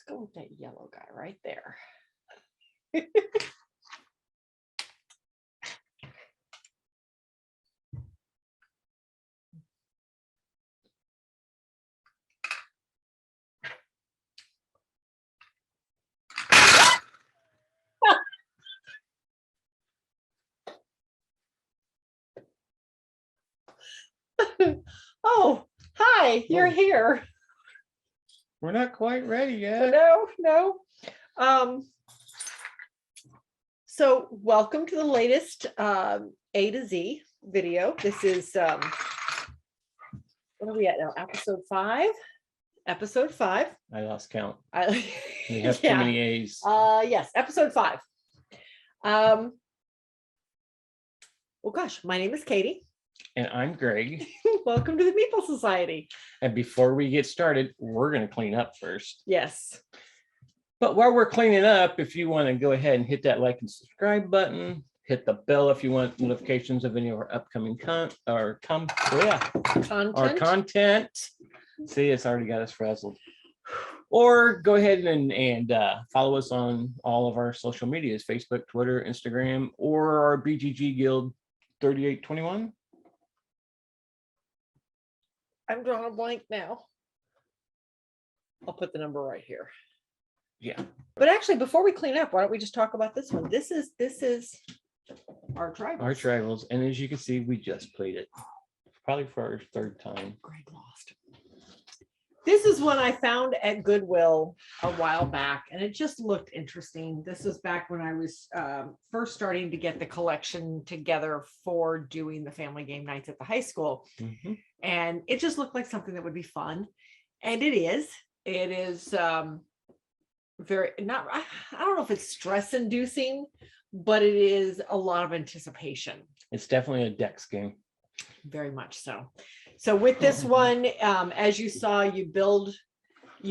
go with that yellow guy right there. Oh, hi, you're here. We're not quite ready yet. No. So welcome to the latest A to Z video. This is what are we at now? Episode 5. I lost count. We have too many A's. Yes, episode 5. Well, gosh, my name is Katie. And I'm Greg. Welcome to the Meeple Society. And before we get started, we're going to clean up first. Yes. But while we're cleaning up, if you want to go ahead and hit that like and subscribe button, hit the bell if you want notifications of any of our upcoming content. See, it's already got us frazzled. Or go ahead and follow us on all of our social medias, Facebook, Twitter, Instagram, or our BGG Guild 3821. I'm drawing a blank now. I'll put the number right here. Yeah. But actually, before we clean up, why don't we just talk about this one? This is our tribals. Our tribals. And as you can see, we just played it. Probably for our third time. Greg lost. This is one I found at Goodwill a while back, and it just looked interesting. This was back when I was first starting to get the collection together for doing the family game nights at the high school. Mm-hmm. And it just looked like something that would be fun. And it is. It is very not, I don't know if it's stress inducing, but it is a lot of anticipation. It's definitely a dex game. Very much so. So with this one, as you saw, you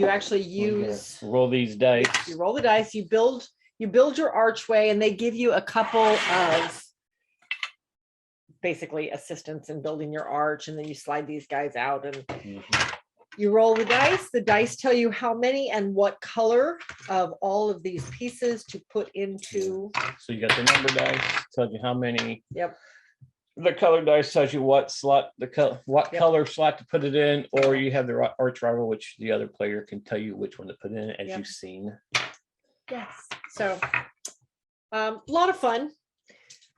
actually use roll these dice. You roll the dice, you build your archway, and they give you a couple of basically assistance in building your arch, and then you slide these guys out and you roll the dice. The dice tell you how many and what color of all of these pieces to put into. So you got the number dice, tells you how many. Yep. The color dice tells you what slot color slot to put it in, or you have the arch rival, which the other player can tell you which one to put in, as you've seen. Yes. So a lot of fun.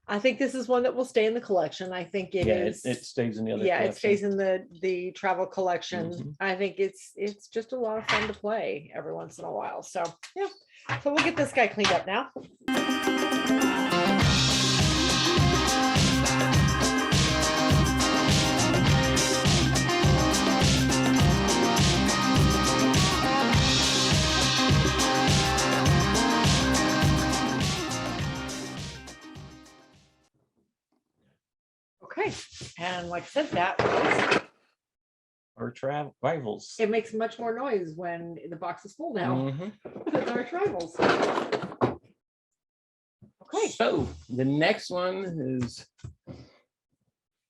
I think this is one that will stay in the collection. I think it is. It stays in the other. Yeah, collection. It stays in the travel collection. Mm-hmm. I think it's just a lot of fun to play every once in a while. So yeah. So we'll get this guy cleaned up now. Okay, and like I said, that was our rivals. It makes much more noise when the box is full now. Mm-hmm. That's our rivals. Okay, so the next one is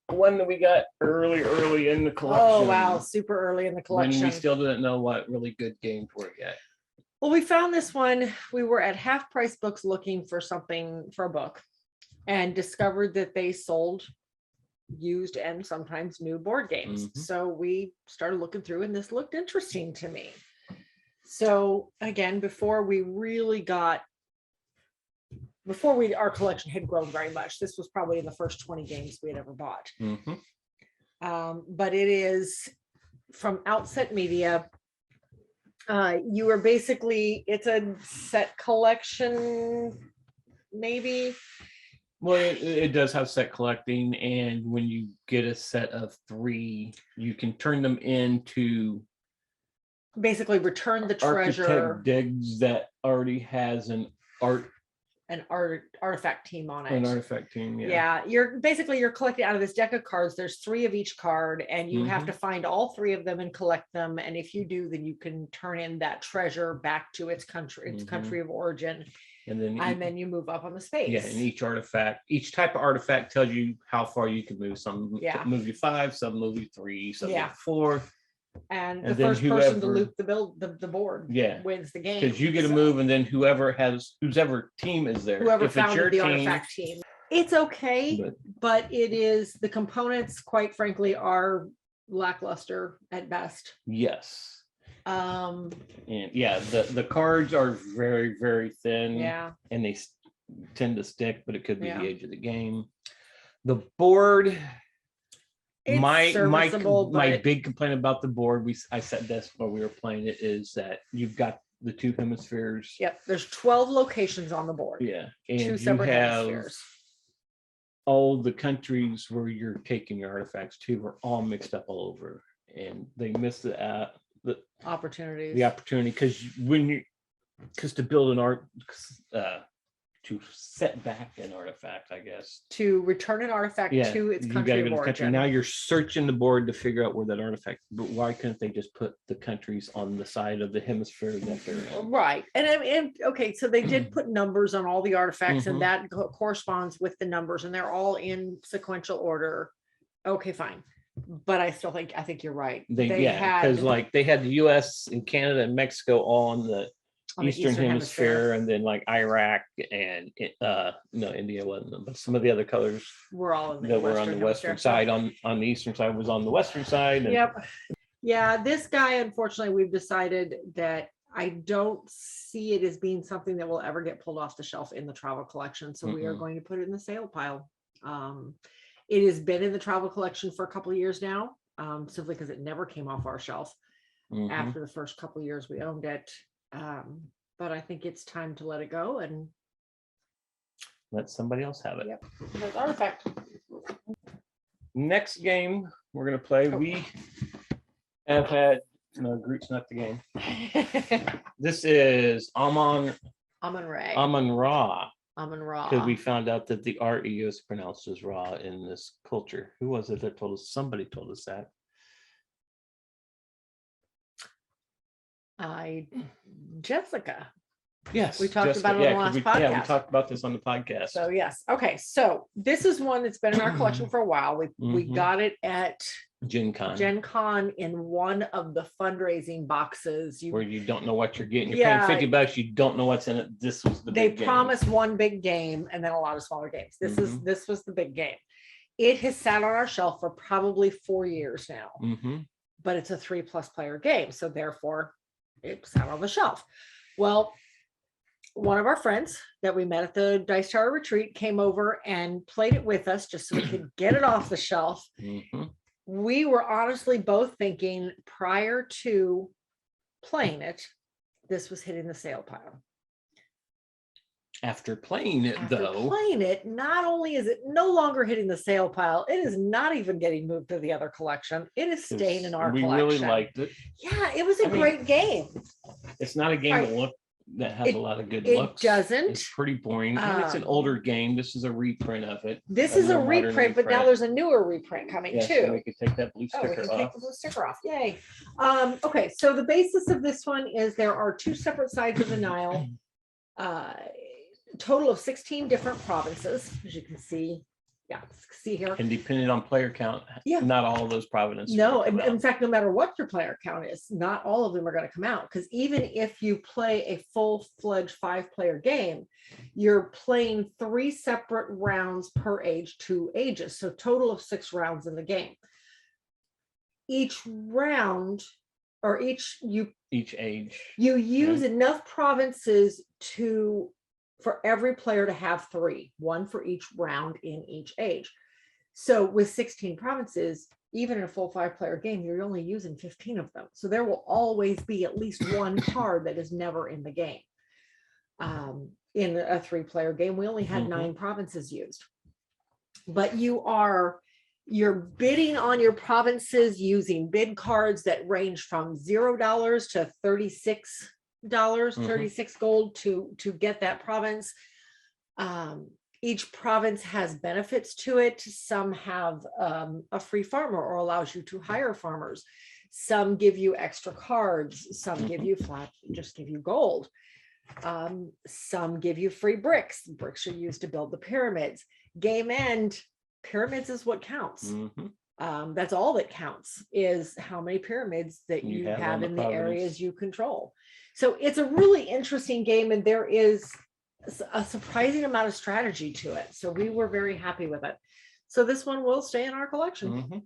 one that we got early in the collection. Oh wow, super early in the collection. When we still didn't know what really good games were yet. Well, we found this one. We were at Half Price Books looking for a book, and discovered that they sold used and sometimes new board games. Mm-hmm. So we started looking through, and this looked interesting to me. So again, our collection had grown very much. This was probably in the first 20 games we had ever bought. Mm-hmm. But it is from Outset Media. You are basically, it's a set collection, maybe. Well, it does have set collecting, and when you get a set of 3, you can turn them into basically return the treasure. Architect digs that already has an artifact team on it. An artifact team, yeah. Yeah, you're collecting out of this deck of cards. There's 3 of each card, and you have to find all 3 of them and collect them. And if you do, then you can turn in that treasure back to its country, country of origin. And then you move up on the space. Yeah, and each type of artifact tells you how far you can move. Some move you 5, some move you 3, some move 4. And the And then first person to whoever- loop the board Yeah. wins the game. Because you get a So move, and then whoever team is there. whoever If it's founded your the team, artifact team. It's okay, but it is, the components, quite frankly, are lackluster at best. yes. Um, And yeah, the cards are very, very thin. yeah. And they tend to stick, but it could be Yeah. the age of the game. The board, It's my serviceable, but big complaint about the board, I said this while we were playing it, is that you've got the two hemispheres. yep, there's 12 locations on the board. Yeah. And Two you separate have hemispheres. all the countries where you're taking your artifacts to are all mixed up all over, and they miss the Opportunities. opportunity, because to build an to set back an artifact, I guess. To return an artifact to its you country gotta of go to country. origin. Now you're searching the board to figure out where that artifact, but why couldn't they just put the countries on the side of the hemisphere that they're in? Right. And okay, so they did put numbers on all the artifacts, Mhm. and that corresponds with the numbers, and they're all in sequential order. Okay, fine. But I think you're right. Because like they had the US and Canada and Mexico all on the on the Eastern hemisphere, and then like Iraq and no, India wasn't, but some of the other colors we're all in that were on the Western side, on the Eastern side was on the Western side. And Yep. Yeah, this guy, unfortunately, we've decided that I don't see it as being something that will ever get pulled off the shelf in the travel collection. So we are going to put it in the sale pile. It has been in the travel collection for a couple of years now, simply because it never came off our shelf after the first couple of years we owned it. But I think it's time to let it go and let somebody else have it. Yep, that's artifact. Next game we're gonna play. We have had Groot's not the game. This is Amun-Re. Amun-Ra. Amun-Ra. Because we found out that the RE is pronounced as Ra in this culture. Who was it that told us? Somebody told us that. Jessica. Yes, we talked about it on the last podcast. Yeah, we talked about this on the podcast. So yes, okay. So this is one that's been in our collection for a while. We got it at Gen Con in one of the fundraising boxes. Where you don't know what you're getting. You're paying $50. You don't know what's in it. This was the they big promised game. One big game and then a lot of smaller games. This was the big game. It has sat on our shelf for probably 4 years now, but it's a 3+ player game, so therefore it sat on the shelf. Well, one of our friends that we met at the Dice Tower retreat came over and played it with us just so we could get it off the shelf. We were honestly both thinking prior to playing it, this was hitting the sale pile. After playing it, not only is it no longer hitting the sale pile, it is not even getting moved to the other collection. It is staying in our collection. We really liked it. Yeah, it was a great game. It's not a game that has a lot of good looks. It doesn't. It's pretty boring. And it's an older game. This is a reprint of it. This is a reprint, but now there's a newer reprint coming too. So we could take that blue sticker off. Take the blue sticker off. Yay. Okay, so the basis of this one is there are 2 separate sides of the Nile. Total of 16 different provinces, as you can see. Yeah, see here. And depending on player count, not all of those provinces. No, in fact, no matter what your player count is, not all of them are going to come out, because even if you play a full-fledged 5-player game, you're playing 3 separate rounds per age, 2 ages, so total of 6 rounds in the game. Each round, or each age, you use enough provinces for every player to have 3, 1 for each round in each age. So with 16 provinces, even in a full 5-player game, you're only using 15 of them. So there will always be at least 1 card that is never in the game. In a 3-player game, we only had 9 provinces used. But you're bidding on your provinces using bid cards that range from $0 to $36, 36 gold to get that province. Each province has benefits to it. Some have a free farmer or allows you to hire farmers. Some give you extra cards. Some give you just give you gold. Some give you free bricks. Bricks are used to build the pyramids. Game end, pyramids is what counts. That's all that counts, is how many pyramids that you have in the areas you control. So it's a really interesting game, and there is a surprising amount of strategy to it. So we were very happy with it. So this one will stay in our collection.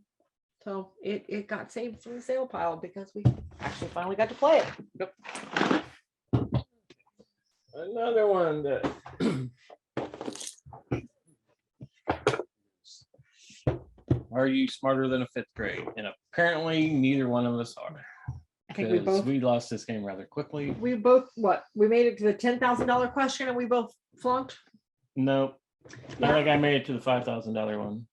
So it got saved from the sale pile because we actually finally got to play it. Yep. Another one that are you smarter than a fifth grade? And apparently neither one of us are. I think we lost this game rather quickly. We both we made it to the $10,000 question and we both flunked. Nope. Yeah. I think I made it to the $5,000 one.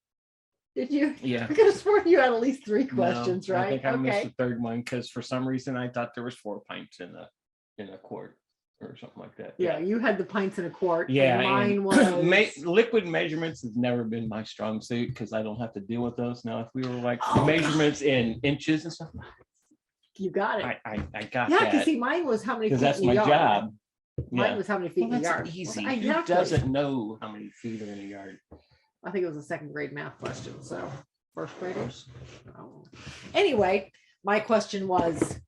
Did you? Yeah. I could have sworn you had at least 3 questions, right? I think I missed the third one because for some reason I thought there was 4 pints in a quart or something like that. Yeah, you had the pints in a quart. Yeah, and mine was liquid measurements has never been my strong suit because I don't have to deal with those. Now, if we were like measurements in inches and stuff, you got it. I got that. that. Yeah, because see, mine was how many feet. Because that's my job. Mine was how many feet in a yard. Easy. Who doesn't know how many feet are in a yard? I think it was a 2nd grade math question. So 1st graders. Oh. Anyway, my question was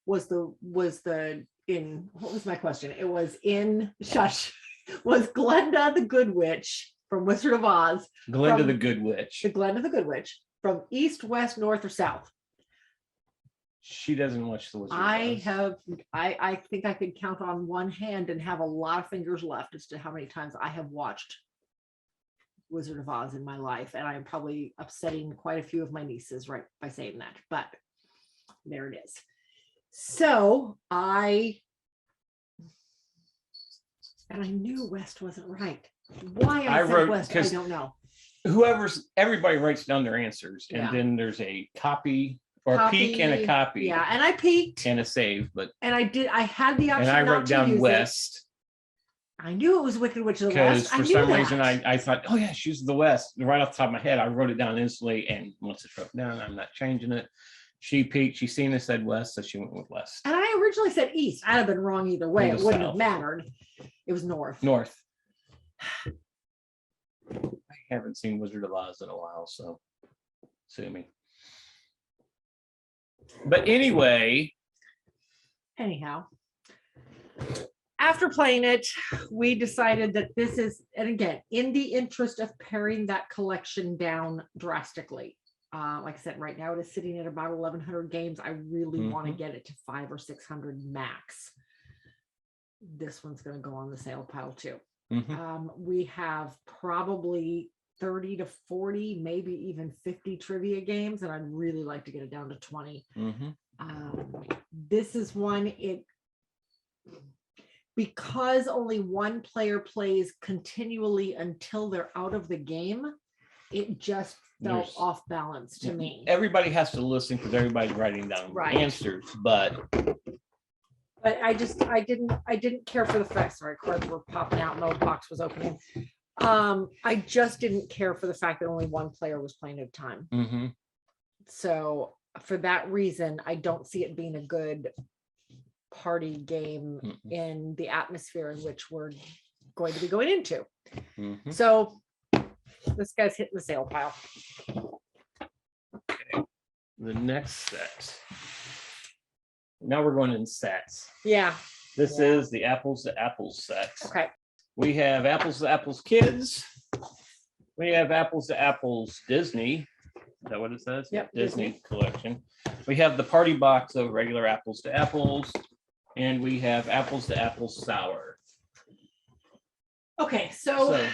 my question? It was was Glenda the Good Witch from Wizard of Oz. Glenda the Good Witch. The Glenda the Good Witch from east, west, north, or south? She doesn't watch the Wizard of Oz. I think I could count on one hand and have a lot of fingers left as to how many times I have watched Wizard of Oz in my life, and I'm probably upsetting quite a few of my nieces right by saying that, but there it is. So I knew West wasn't right. Why I said West, I don't know. Everybody writes down their answers, and then there's a copy or a peek and a copy. Yeah, and I peeked and a save, but I had the option. And I wrote down West. I knew it was Wicked Witch of the West. Because for some reason I thought, oh yeah, she's the West. Right off the top of my head, I wrote it down instantly, and once it's wrote down, I'm not changing it. She peeked, she seen it said West, so she went with West. And I originally said East. I'd have been wrong either way. It wouldn't have mattered. It was North. North. I haven't seen Wizard of Oz in a while, so sue me. But anyhow, after playing it, we decided that this is, and again, in the interest of paring that collection down drastically. Like I said, right now it is sitting at about 1,100 games. I really want to get it to 500 or 600 max. This one's going to go on the sale pile too. We have probably 30 to 40, maybe even 50 trivia games, and I'd really like to get it down to 20. This is one, because only one player plays continually until they're out of the game, it just felt off balance to me. Everybody has to listen because everybody's writing down answers, but I didn't care for the fact. Sorry, cards were popping out and the box was opening. I just didn't care for the fact that only one player was playing at a time. So for that reason, I don't see it being a good party game in the atmosphere in which we're going to be going into. So this guy's hitting the sale pile. Okay. The next set. Now we're going in sets. Yeah. This is the Apples to Apples set. Okay. We have Apples to Apples Kids. We have Apples to Apples Disney. Is that what it says? Yep. Disney collection. We have the party box of regular Apples to Apples. And we have Apples to Apples Sour. Okay, so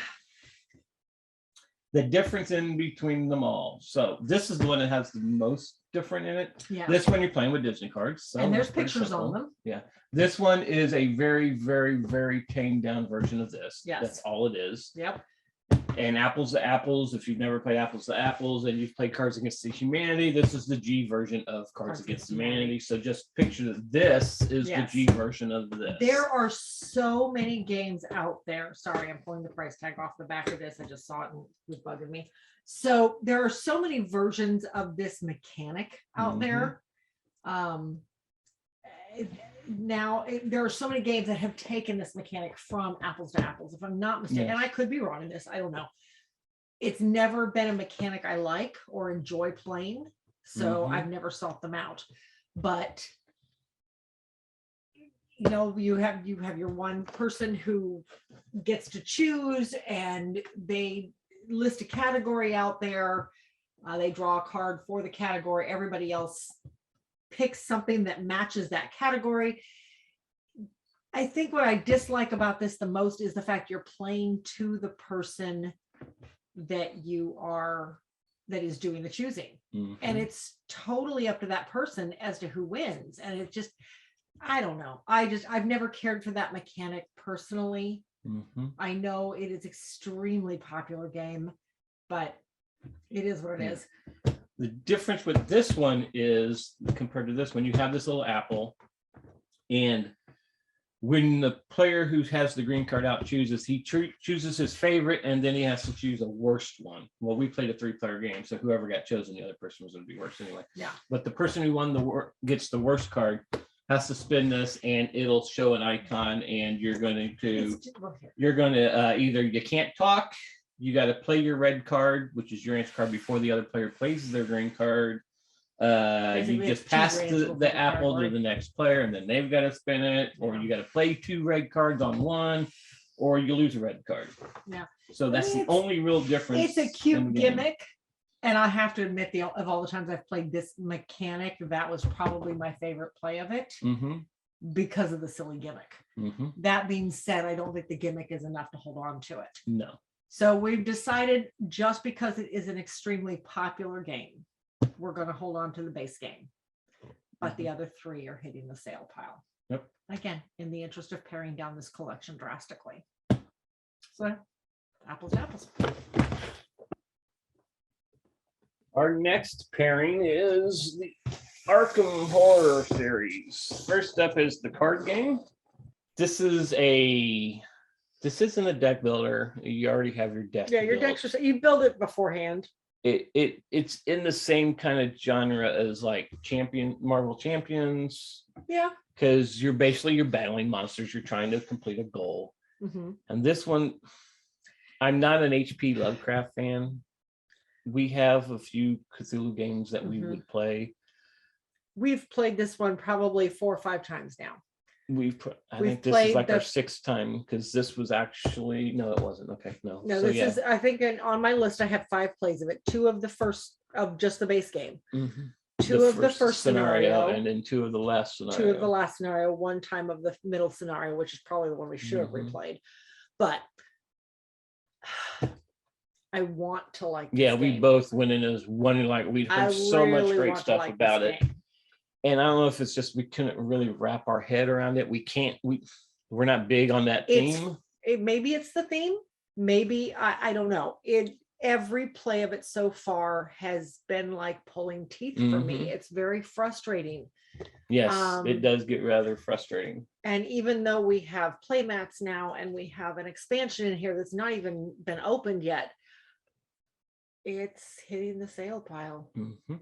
the difference in between them all. So this is the one that has the most different in it. Yeah. This one you're playing with Disney cards. So and there's pictures on them. Yeah. This one is a very, very, very tamed down version of this. Yes. That's all it is. Yep. And Apples to Apples, if you've never played Apples to Apples and you've played Cards Against Humanity, this is the G version of Cards Against Humanity. So just picture that this is the G version of this. There are so many games out there. Sorry, I'm pulling the price tag off the back of this. I just saw it and it was bugging me. So there are so many versions of this mechanic out there. Now there are so many games that have taken this mechanic from Apples to Apples, if I'm not mistaken, and I could be wrong in this, I don't know, it's never been a mechanic I like or enjoy playing, so Mhm. I've never sought them out. But you know, you have your one person who gets to choose, and they list a category out there. They draw a card for the category. Everybody else picks something that matches that category. I think what I dislike about this the most is the fact you're playing to the person that is doing the choosing. Mhm. And it's totally up to that person as to who wins. And it just, I don't know. I've never cared for that mechanic personally. Mhm. I know it is extremely popular game, but it is what it is. The difference with this one is compared to this one, you have this little apple, and when the player who has the green card out chooses, he chooses his favorite, and then he has to choose a worst one. Well, we played a 3-player game, so whoever got chosen, the other person was going to be worse anyway. Yeah. But the person who won gets the worst card has to spin this, and it'll show an icon, and you're going to either you can't talk, you got to play your red card, which is your answer card, before the other player plays their green card. You just pass the apple to the next player, and then they've got to spin it, or you got to play 2 red cards on one, or you lose a red card. Yeah. So that's the only real difference. It's a cute gimmick. And I have to admit, of all the times I've played this mechanic, that was probably my favorite play of it, because of the silly gimmick. That being said, I don't think the gimmick is enough to hold on to it. No. So we've decided, just because it is an extremely popular game, we're going to hold on to the base game. But the other 3 are hitting the sale pile. Yep. Again, in the interest of paring down this collection drastically. So, apples to apples. Our next pairing is the Arkham Horror series. First up is the card game. This isn't a deck builder. You already have your deck. Yeah, your decks are, you build it beforehand. It's in the same kind of genre as like Marvel Champions. Yeah. Because you're battling monsters. You're trying to complete a goal. And this one, I'm not an HP Lovecraft fan. We have a few Cthulhu games that we would play. We've played this one probably 4 or 5 times now. I think this is like our 6th time, because this was actually, no, it wasn't. Okay, no. No, so, this is, I think on my list, I have 5 plays of it. 2 of the first of just the base game. 2 of the first scenario, and then 2 of the last scenario. 2 of the last scenario, 1 time of the middle scenario, which is probably the one we should have replayed. But I want to like this game. We both went in as one, like we heard so much great stuff about it. And I don't know if it's just we couldn't really wrap our head around it. We're not big on that theme. Maybe it's the theme. Maybe I don't know. Every play of it so far has been like pulling teeth for me. It's very frustrating. Yes, it does get rather frustrating. And even though we have play mats now, and we have an expansion in here that's not even been opened yet, it's hitting the sale pile.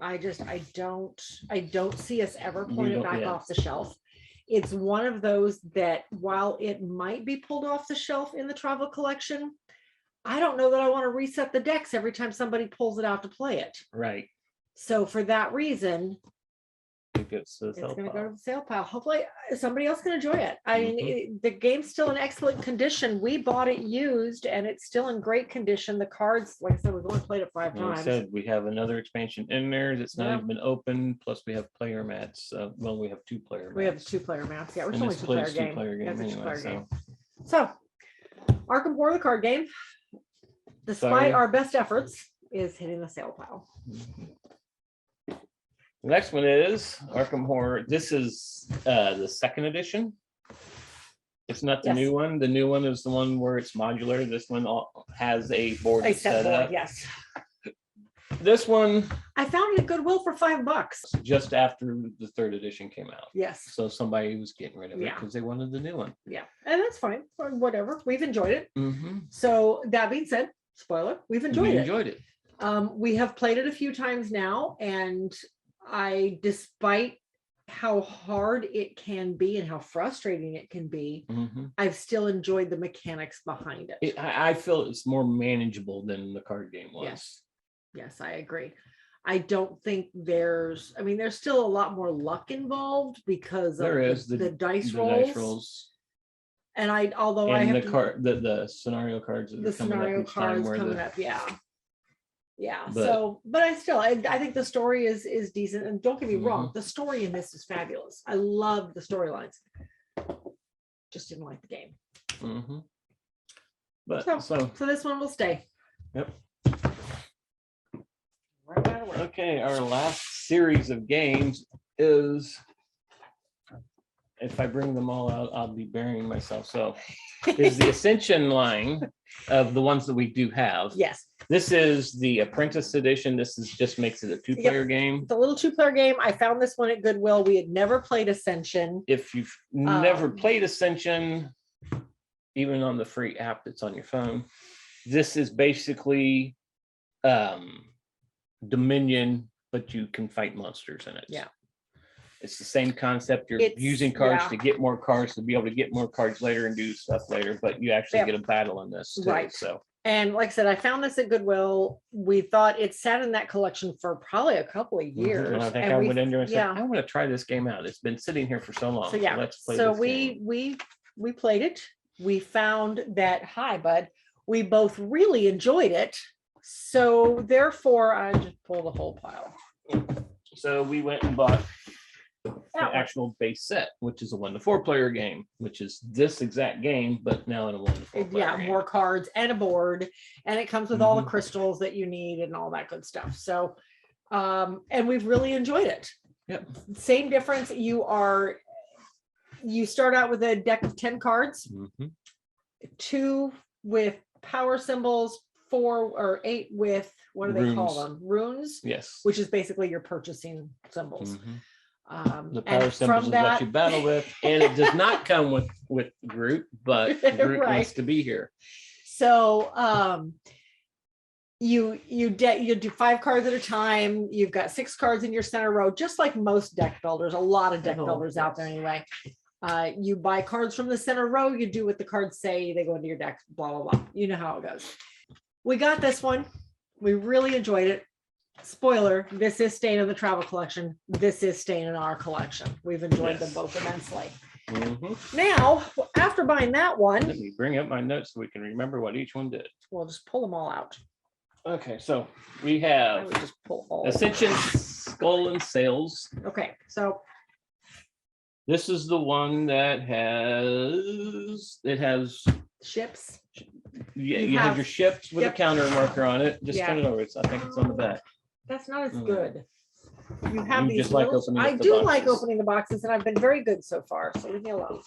I don't see us ever pulling it back off the shelf. It's one of those that, while it might be pulled off the shelf in the travel collection, I don't know that I want to reset the decks every time somebody pulls it out to play it. Right. So for that reason, it's going to go to the sale pile. Hopefully somebody else can enjoy it. I mean, the game's still in excellent condition. We bought it used, and it's still in great condition. The cards, like I said, we've only played it 5 times. I said we have another expansion in there that's not even been opened. Plus, we have player mats. Well, we have 2 player mats. We have 2 player mats. Yeah, it's only 2-player game. Anyway, so Arkham Horror, the card game, despite our best efforts, is hitting the sale pile. The next one is Arkham Horror. This is the 2nd edition. It's not the new one. The new one is the one where it's modular. This one has a board set up. Yes. This one I found it at Goodwill for $5 just after the 3rd edition came out. Yes. So somebody was getting rid of it because they wanted the new one. Yeah, and that's fine. Whatever. We've enjoyed it. So that being said, spoiler, we've enjoyed it. We have played it a few times now, and despite how hard it can be and how frustrating it can be, I've still enjoyed the mechanics behind it. I feel it's more manageable than the card game was. Yes, I agree. I don't think there's still a lot more luck involved because of the dice rolls. And although I have the scenario cards, the scenario cards coming up, so, but I think the story is decent, and don't get me wrong, the story in this is fabulous. I love the storylines. Just didn't like the game. But so this one will stay. Yep. Okay, our last series of games is, if I bring them all out, I'll be burying myself. So is the Ascension line of the ones that we do have. Yes. This is the Apprentice edition. This just makes it a 2-player game. It's a little 2-player game. I found this one at Goodwill. We had never played Ascension. If you've never played Ascension, even on the free app that's on your phone, this is basically Dominion, but you can fight monsters in it. Yeah. It's the same concept. You're using cards to get more cards, to be able to get more cards later and do stuff later, but you actually get a battle in this too, right. So, and like I said, I found this at Goodwill. We thought it sat in that collection for probably a couple of years. And I think I went in there and said, I want to try this game out. It's been sitting here for so long. So let's play this game. we played it. We found that, hi bud, we both really enjoyed it. So therefore I just pulled the whole pile. So we went and bought the actual base set, which is a 1 to 4 player game, which is this exact game, but now in a 1 to 4 player game. More cards and a board, and it comes with all the crystals that you need and all that good stuff. So and we've really enjoyed it. Yep. Same difference. You start out with a deck of 10 cards, 2 with power symbols, 4 or 8 with, what do they call them? Runes. Yes. Which is basically your purchasing symbols. The power symbols is what you battle with, and it does not come with Groot, but Groot wants to be here. So you do 5 cards at a time. You've got 6 cards in your center row, just like most deck builders. A lot of deck builders out there anyway. You buy cards from the center row. You do what the cards say. They go into your deck. Blah blah blah. You know how it goes. We got this one. We really enjoyed it. Spoiler, this is staying in the travel collection. This is staying in our collection. We've enjoyed them both immensely. Now, after buying that one, let me bring up my notes so we can remember what each one did. We'll just pull them all out. Okay, so we have just pull all Ascension Skull and Sails. Okay, so this is the one that has ships. Yeah, you have your ships with a counter marker on it. Just turn it over. I think it's on the back. That's not as good. You have these just like opening I do like opening the boxes, and I've been very good so far, so leave me alone.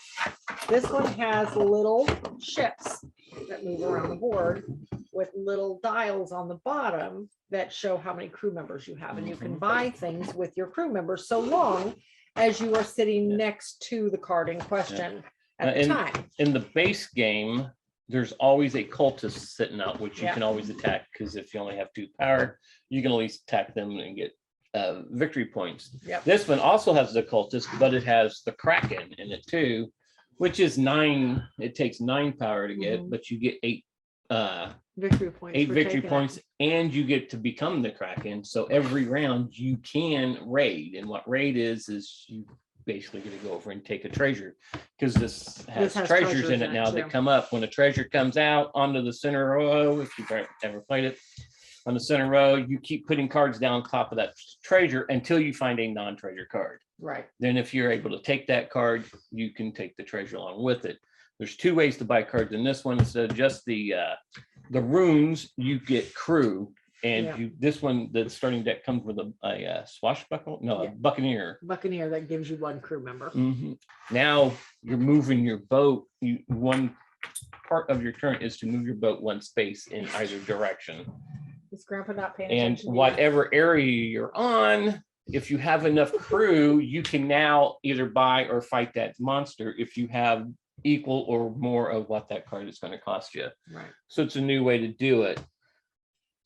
This one has little ships that move around the board with little dials on the bottom that show how many crew members you have, and you can buy things with your crew members so long as you are sitting next to the card in question at the time. In the base game, there's always a cultist sitting out, which you can always attack, because if you only have 2 power, you can at least attack them and get victory points. This one also has the cultist, but it has the Kraken in it too, which is 9. It takes 9 power to get, but you get 8 victory points. 8 victory points, and you get to become the Kraken. So every round you can raid, and what raid is you basically going to go over and take a treasure, because this has treasures in it now that come up when a treasure comes out onto the center row. If you've ever played it, on the center row, you keep putting cards down on top of that treasure until you find a non-treasure card. Right. Then if you're able to take that card, you can take the treasure along with it. There's 2 ways to buy cards in this one. Instead of just the runes, you get crew. And this one, the starting deck comes with a swashbuckle, a buccaneer. Buccaneer that gives you 1 crew member. Now you're moving your boat. One part of your turn is to move your boat 1 space in either direction. Is Grandpa not paying and attention? Whatever area you're on, if you have enough crew, you can now either buy or fight that monster if you have equal or more of what that card is going to cost you. Right. So it's a new way to do it.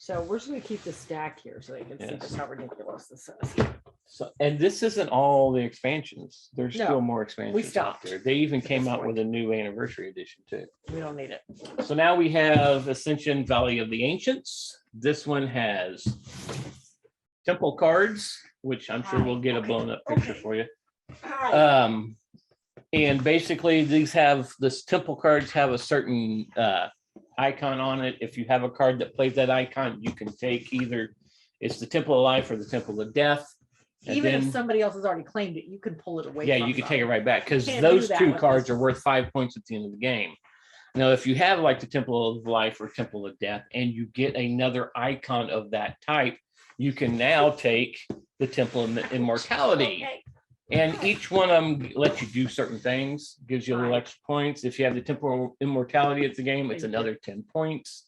So we're just gonna keep the stack here so they can see Yes. just how ridiculous this is. So, and this isn't all the expansions. There's No, still more expansions. out stopped there. They even at came this out point. with a new anniversary edition too. We don't need it. So now we have Ascension Valley of the Ancients. This one has temple cards, which I'm sure we'll get a blown up picture for you. Hi. And basically this temple cards have a certain icon on it. If you have a card that plays that icon, you can take either it's the Temple of Life or the Temple of Death. And Even then, if somebody else has already claimed it, you can pull it away. yeah, from you can them. take it right back because Can't do those that two with cards this. are worth 5 points at the end of the game. Now, if you have like the Temple of Life or Temple of Death and you get another icon of that type, you can now take the Temple of Immortality. Okay. And each one of them lets you do certain things, gives you a little Right. extra points. If you have the Temple of Immortality at the game, it's Thank you. another 10 points.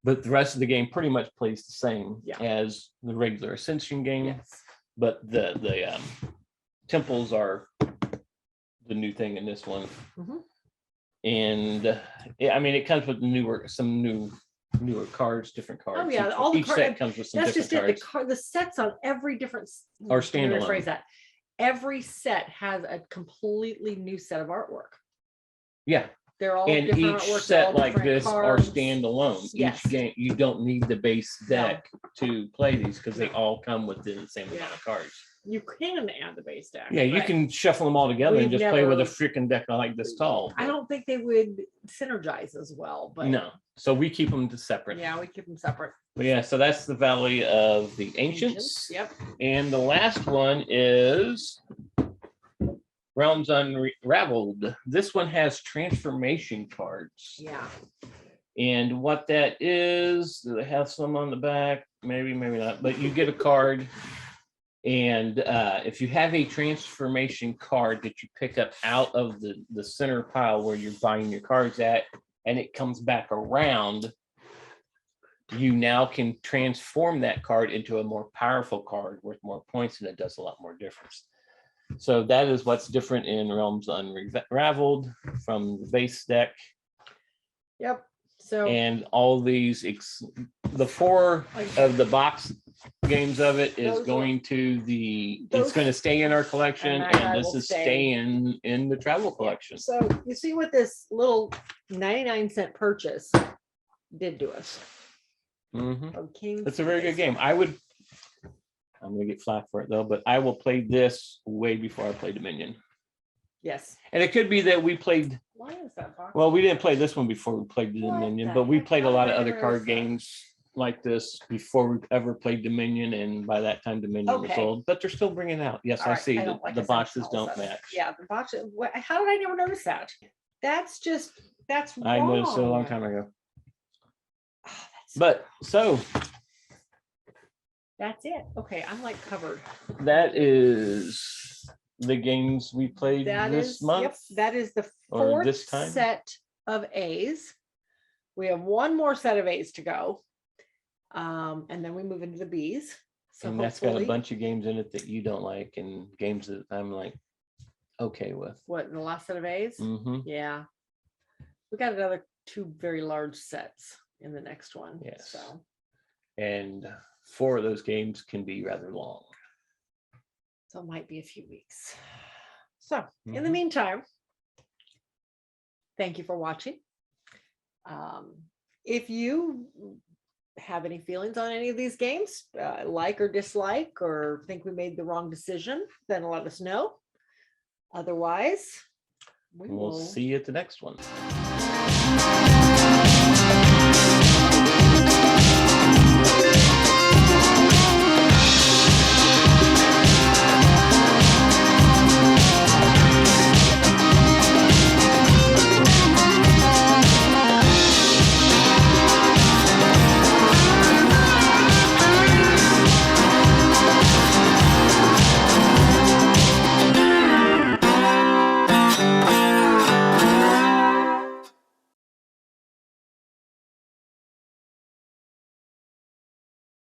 But the rest of the game pretty much plays the same Yeah. as the regular Ascension game. Yes. But the temples are the new thing in this one. Mhm. And I mean, it comes with some newer cards, different cards. Oh, yeah, Each- all the each card- set comes with some That's different just it. cards. The sets on every different Or let me standalone. rephrase that. Every set has a completely new set of artwork. Yeah. They're all And different each artwork, set all like different this are cards. standalone. Yes. Each game, you don't need the base No. deck to play these because they No. all come within the same amount Yeah. of cards. You can add the base deck. Yeah, you but can shuffle them all together and We've just play with a never- freaking deck like this tall. I don't think they would synergize as well, but No, so we keep them separate. yeah, we keep them separate. But yeah, so that's the Valley of the Ancients. Yep. And the last one is Realms Unraveled. This one has transformation cards. Yeah. And what that is, they have some on the back, maybe not, but you get a card. And if you have a transformation card that you pick up out of the center pile where you're buying your cards at, and it comes back around, you now can transform that card into a more powerful card worth more points, and it does a lot more difference. So that is what's different in Realms Unraveled from the base deck. Yep. So And all these, the 4 of the box games of it is Those going to it's those- going to stay in our collection, and that and this will is stay. staying in the travel collection. So you see what this little 99-cent purchase did to us. Mhm. Of King's It's a very good Base. game. I'm gonna get flack for it though, but I will play this way before I play Dominion. Yes. And it could be that we played, Why is that box? well, we didn't play this one before we played What Dominion, the but we heck? played a How lot did of I other never card notice that? games like this before we ever played Dominion, and by that time Dominion was Okay. old, but they're still bringing it out. Yes, All I right, see I that don't like the Ascension boxes don't also. match. Yeah, the boxes. How did I never notice that? That's wrong. I noticed it a long time ago. Oh, that's, But so that's it. Okay, I'm like covered. that is the games we played That this is month. Yep, that is the or fourth this time? set of A's. We have one more set of A's to go. And then we move into the B's. So And that's got a hopefully- bunch of games in it that you don't like, and games that I'm like okay with. What, in the last set of A's? Hmm. Yeah. We got another 2 very large sets in the next one. Yes. So And 4 of those games can be rather long. it might be a few weeks. So in the Mhm. meantime, thank you for watching. If you have any feelings on any of these games, like or dislike, or think we made the wrong decision, then let us know. Otherwise, we We'll will see you at the next one.